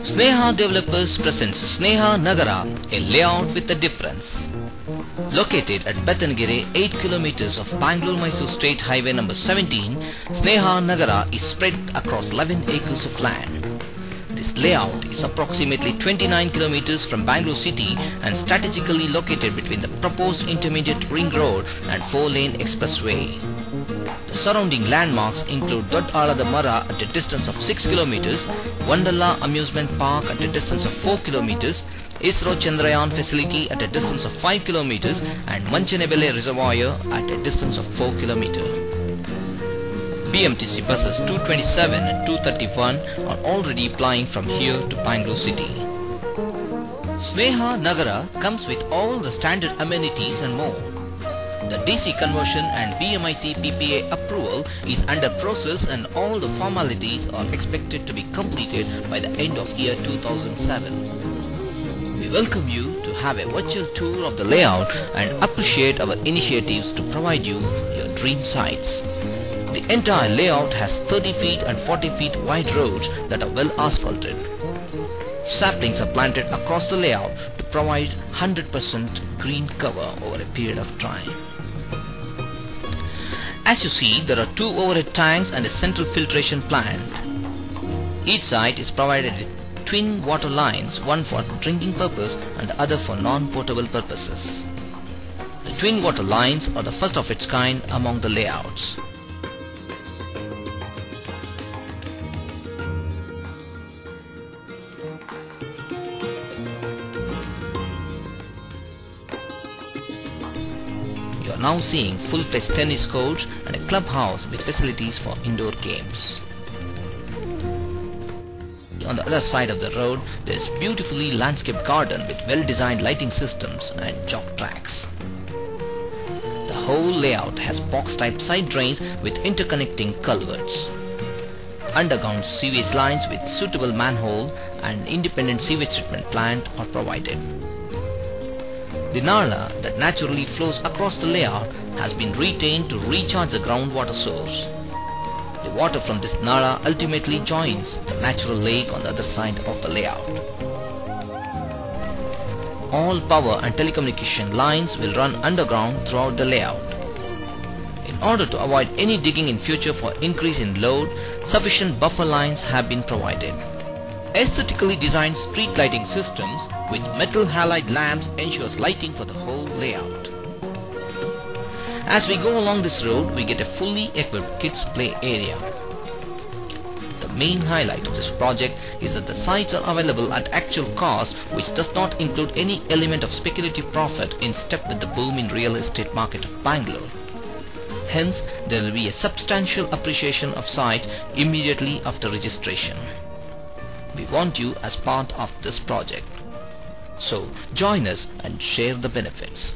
Sneha Developers presents Sneha Nagara, a layout with a difference. Located at Betangere, 8 km of Bangalore-Mysore State Highway number 17, Sneha Nagara is spread across 11 acres of land. This layout is approximately 29 km from Bangalore city and strategically located between the proposed intermediate ring road and 4-lane expressway. The surrounding landmarks include Dodalada Mara at a distance of 6 km, Wonderla Amusement Park at a distance of 4 km, ISRO Chandrayaan facility at a distance of 5 km and Manchanebele Reservoir at a distance of 4 km. BMTC buses 227 and 231 are already plying from here to Bangalore city. Sneha Nagara comes with all the standard amenities and more. The DC conversion and BMIC PPA approval is under process and all the formalities are expected to be completed by the end of year 2007. We welcome you to have a virtual tour of the layout and appreciate our initiatives to provide you your dream sites. The entire layout has 30 feet and 40 feet wide roads that are well asphalted. Saplings are planted across the layout to provide 100% green cover over a period of time. As you see, there are 2 overhead tanks and a central filtration plant. Each site is provided with twin water lines, one for drinking purpose and the other for non-potable purposes. The twin water lines are the first of its kind among the layouts. You are now seeing full-fledged tennis courts and a clubhouse with facilities for indoor games. On the other side of the road, there is beautifully landscaped garden with well-designed lighting systems and jog tracks. The whole layout has box-type side drains with interconnecting culverts. Underground sewage lines with suitable manhole and independent sewage treatment plant are provided. The Nala that naturally flows across the layout has been retained to recharge the groundwater source. The water from this Nala ultimately joins the natural lake on the other side of the layout. All power and telecommunication lines will run underground throughout the layout. In order to avoid any digging in future for increase in load, sufficient buffer lines have been provided. Aesthetically designed street lighting systems with metal halide lamps ensures lighting for the whole layout. As we go along this road, we get a fully equipped kids play area. The main highlight of this project is that the sites are available at actual cost, which does not include any element of speculative profit in step with the boom in real estate market of Bangalore. Hence, there will be a substantial appreciation of site immediately after registration. We want you as part of this project. So join us and share the benefits.